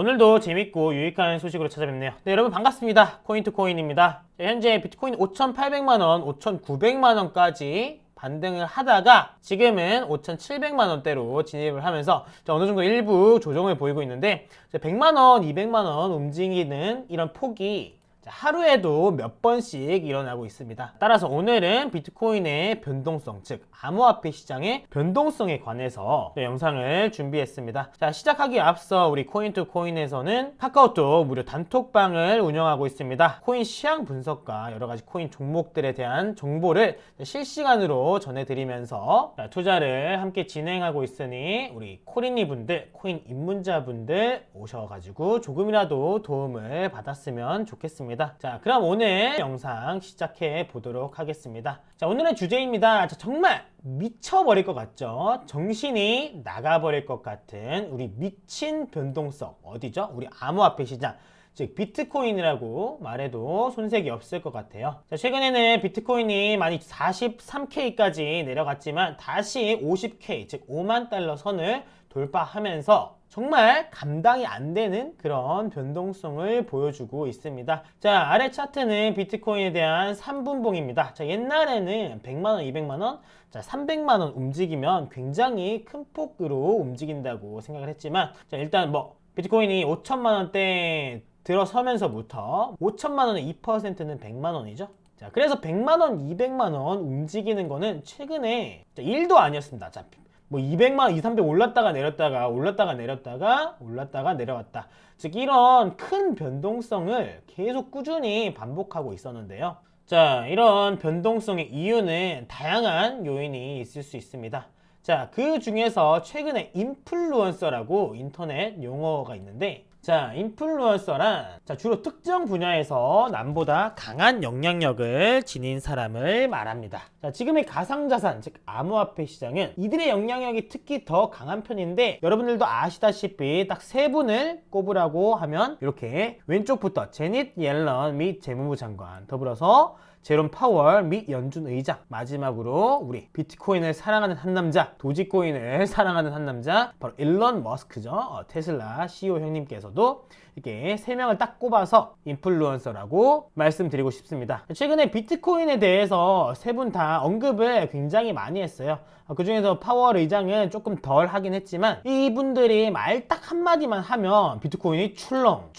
오늘도 재밌고 유익한 소식으로 찾아뵙네요. 네, 여러분 반갑습니다. 코인투코인입니다. 현재 비트코인 5,800만원, 5,900만원까지 반등을 하다가 지금은 5,700만원대로 진입을 하면서 어느 정도 일부 조정을 보이고 있는데 100만원, 200만원 움직이는 이런 폭이 하루에도 몇 번씩 일어나고 있습니다. 따라서 오늘은 비트코인의 변동성, 즉 암호화폐 시장의 변동성에 관해서 영상을 준비했습니다. 자, 시작하기에 앞서 우리 코인투코인에서는 카카오톡 무료 단톡방을 운영하고 있습니다. 코인 시향 분석과 여러 가지 코인 종목들에 대한 정보를 실시간으로 전해드리면서 투자를 함께 진행하고 있으니 우리 코린이 분들, 코인 입문자분들 오셔가지고 조금이라도 도움을 받았으면 좋겠습니다. 자, 그럼 오늘 영상 시작해 보도록 하겠습니다. 자, 오늘의 주제입니다. 자, 정말 미쳐버릴 것 같죠? 정신이 나가버릴 것 같은 우리 미친 변동성 어디죠? 우리 암호화폐 시장, 즉 비트코인이라고 말해도 손색이 없을 것 같아요. 자, 최근에는 비트코인이 많이 43K까지 내려갔지만 다시 50K, 즉 5만 달러 선을 돌파하면서 정말 감당이 안 되는 그런 변동성을 보여주고 있습니다. 자, 아래 차트는 비트코인에 대한 3분봉입니다. 자, 옛날에는 100만원, 200만원, 자, 300만원 움직이면 굉장히 큰 폭으로 움직인다고 생각을 했지만, 자, 일단 비트코인이 5천만원대 들어서면서부터 5천만원의 2%는 100만원이죠. 자, 그래서 100만원, 200만원 움직이는 거는 최근에 1도 아니었습니다. 자, 200만원, 2, 300 올랐다가 내렸다가 올랐다가 내렸다가 올랐다가 내려왔다. 즉 이런 큰 변동성을 계속 꾸준히 반복하고 있었는데요. 자, 이런 변동성의 이유는 다양한 요인이 있을 수 있습니다. 자, 그 중에서 최근에 인플루언서라고 인터넷 용어가 있는데, 자, 인플루언서란 주로 특정 분야에서 남보다 강한 영향력을 지닌 사람을 말합니다. 자, 지금의 가상자산, 즉 암호화폐 시장은 이들의 영향력이 특히 더 강한 편인데, 여러분들도 아시다시피 딱 세 분을 꼽으라고 하면 이렇게 왼쪽부터 제닛 옐런 및 재무부 장관, 더불어서 제롬 파월 및 연준 의장, 마지막으로 우리 비트코인을 사랑하는 한 남자, 도지코인을 사랑하는 한 남자, 바로 일론 머스크죠. 테슬라 CEO 형님께서도 이렇게 세 명을 딱 꼽아서 인플루언서라고 말씀드리고 싶습니다. 최근에 비트코인에 대해서 세 분 다 언급을 굉장히 많이 했어요. 그 중에서 파월 의장은 조금 덜 하긴 했지만, 이분들이 말 딱 한마디만 하면 비트코인이 출렁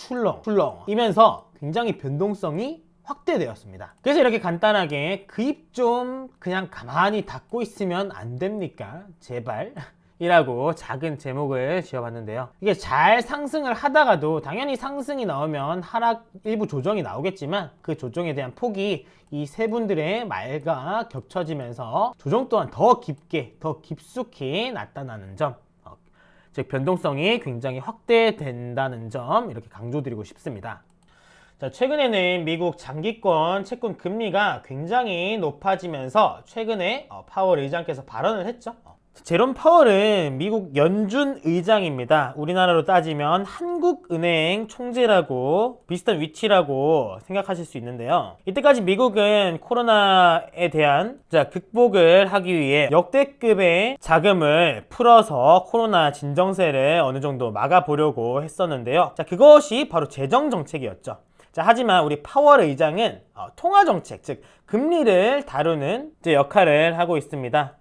이면서 굉장히 변동성이 확대되었습니다. 그래서 이렇게 간단하게 그 입 좀 그냥 가만히 닫고 있으면 안 됩니까? 제발 이라고 작은 제목을 지어봤는데요. 이게 잘 상승을 하다가도 당연히 상승이 나오면 하락 일부 조정이 나오겠지만, 그 조정에 대한 폭이 이 세 분들의 말과 겹쳐지면서 조정 또한 더 깊게, 더 깊숙이 나타나는 점, 즉 변동성이 굉장히 확대된다는 점, 이렇게 강조드리고 싶습니다. 자, 최근에는 미국 장기권 채권 금리가 굉장히 높아지면서 최근에 파월 의장께서 발언을 했죠. 제롬 파월은 미국 연준 의장입니다. 우리나라로 따지면 한국은행 총재라고 비슷한 위치라고 생각하실 수 있는데요. 이때까지 미국은 코로나에 대한 극복을 하기 위해 역대급의 자금을 풀어서 코로나 진정세를 어느 정도 막아보려고 했었는데요. 자, 그것이 바로 재정정책이었죠. 자, 하지만 우리 파월 의장은 통화정책, 즉 금리를 다루는 역할을 하고 있습니다.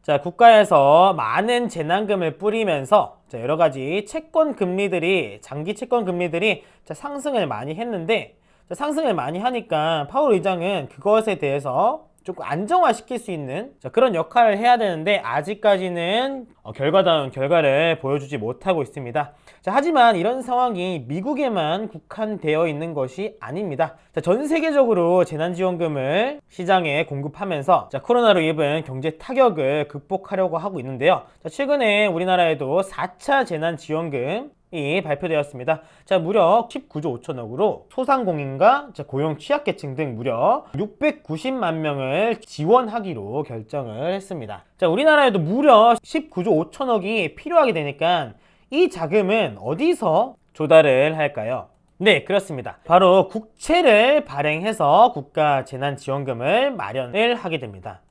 자, 국가에서 많은 재난금을 뿌리면서 여러가지 채권 금리들이, 장기 채권 금리들이 상승을 많이 했는데, 상승을 많이 하니까 파월 의장은 그것에 대해서 조금 안정화시킬 수 있는 그런 역할을 해야 되는데, 아직까지는 결과다운 결과를 보여주지 못하고 있습니다. 자, 하지만 이런 상황이 미국에만 국한되어 있는 것이 아닙니다. 자, 전 세계적으로 재난지원금을 시장에 공급하면서 코로나로 입은 경제 타격을 극복하려고 하고 있는데요. 자, 최근에 우리나라에도 4차 재난지원금이 발표되었습니다. 자, 무려 19조 5천억으로 소상공인과 고용 취약계층 등 무려 690만 명을 지원하기로 결정을 했습니다. 자, 우리나라에도 무려 19조 5천억이 필요하게 되니까 이 자금은 어디서 조달을 할까요? 네, 그렇습니다. 바로 국채를 발행해서 국가 재난지원금을 마련을 하게 됩니다.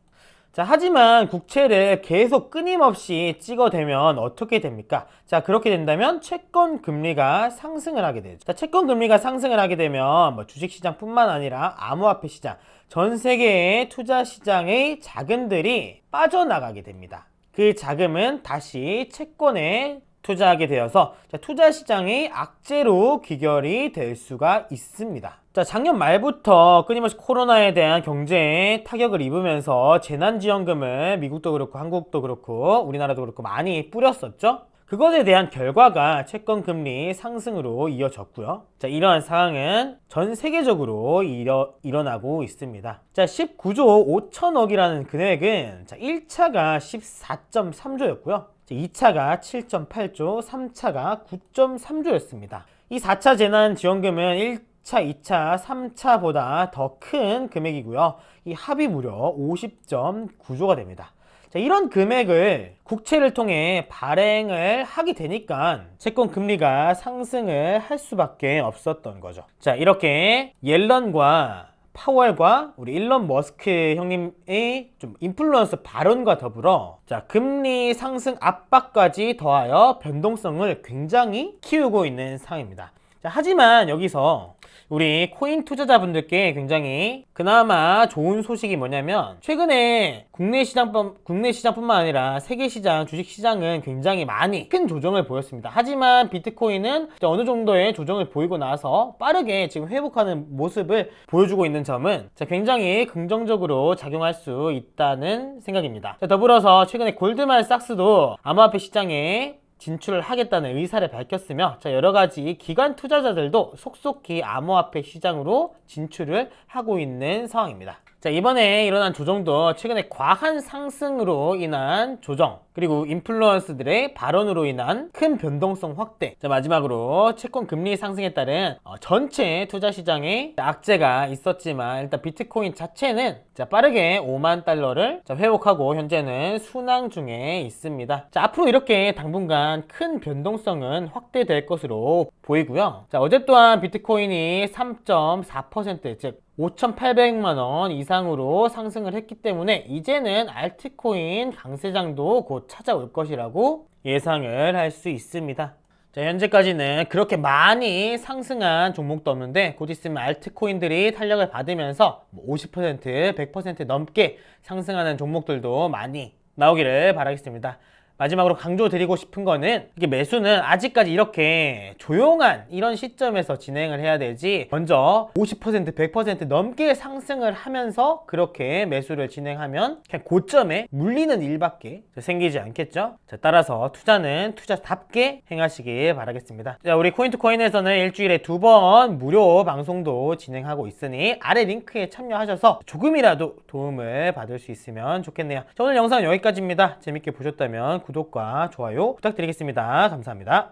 자, 하지만 국채를 계속 끊임없이 찍어대면 어떻게 됩니까? 자, 그렇게 된다면 채권 금리가 상승을 하게 되죠. 자, 채권 금리가 상승을 하게 되면 뭐 주식 시장뿐만 아니라 암호화폐 시장, 전 세계의 투자 시장의 자금들이 빠져나가게 됩니다. 그 자금은 다시 채권에 투자하게 되어서 투자 시장의 악재로 귀결이 될 수가 있습니다. 자, 작년 말부터 끊임없이 코로나에 대한 경제에 타격을 입으면서 재난지원금을 미국도 그렇고 한국도 그렇고 우리나라도 그렇고 많이 뿌렸었죠. 그것에 대한 결과가 채권 금리 상승으로 이어졌고요. 자, 이러한 상황은 전 세계적으로 일어나고 있습니다. 자, 19조 5천억이라는 금액은 자, 1차가 14.3조였고요. 2차가 7.8조, 3차가 9.3조였습니다. 이 4차 재난지원금은 1차, 2차, 3차보다 더 큰 금액이고요. 이 합이 무려 50.9조가 됩니다. 자, 이런 금액을 국채를 통해 발행을 하게 되니까 채권 금리가 상승을 할 수밖에 없었던 거죠. 자, 이렇게 옐런과 파월과 우리 일론 머스크 형님의 좀 인플루언서 발언과 더불어 자, 금리 상승 압박까지 더하여 변동성을 굉장히 키우고 있는 상황입니다. 자, 하지만 여기서 우리 코인 투자자분들께 굉장히 그나마 좋은 소식이 뭐냐면 최근에 국내 시장뿐만 아니라 세계 시장, 주식 시장은 굉장히 많이 큰 조정을 보였습니다. 하지만 비트코인은 어느 정도의 조정을 보이고 나서 빠르게 지금 회복하는 모습을 보여주고 있는 점은 굉장히 긍정적으로 작용할 수 있다는 생각입니다. 더불어서 최근에 골드만삭스도 암호화폐 시장에 진출을 하겠다는 의사를 밝혔으며 여러가지 기관 투자자들도 속속히 암호화폐 시장으로 진출을 하고 있는 상황입니다. 자, 이번에 일어난 조정도 최근에 과한 상승으로 인한 조정, 그리고 인플루언서들의 발언으로 인한 큰 변동성 확대. 자, 마지막으로 채권 금리 상승에 따른 전체 투자 시장에 악재가 있었지만 일단 비트코인 자체는 빠르게 5만 달러를 회복하고 현재는 순항 중에 있습니다. 자, 앞으로 이렇게 당분간 큰 변동성은 확대될 것으로 보이고요. 자, 어제 또한 비트코인이 3.4%, 즉 5,800만 원 이상으로 상승을 했기 때문에 이제는 알트코인 강세장도 곧 찾아올 것이라고 예상을 할 수 있습니다. 자, 현재까지는 그렇게 많이 상승한 종목도 없는데 곧 있으면 알트코인들이 탄력을 받으면서 50%, 100% 넘게 상승하는 종목들도 많이 나오기를 바라겠습니다. 마지막으로 강조드리고 싶은 거는 이게 매수는 아직까지 이렇게 조용한 이런 시점에서 진행을 해야 되지 먼저 50%, 100% 넘게 상승을 하면서 그렇게 매수를 진행하면 그냥 고점에 물리는 일밖에 생기지 않겠죠. 자, 따라서 투자는 투자답게 행하시길 바라겠습니다. 자, 우리 코인투코인에서는 일주일에 2번 무료 방송도 진행하고 있으니 아래 링크에 참여하셔서 조금이라도 도움을 받을 수 있으면 좋겠네요. 자, 오늘 영상은 여기까지입니다. 재밌게 보셨다면 구독과 좋아요 부탁드리겠습니다. 감사합니다.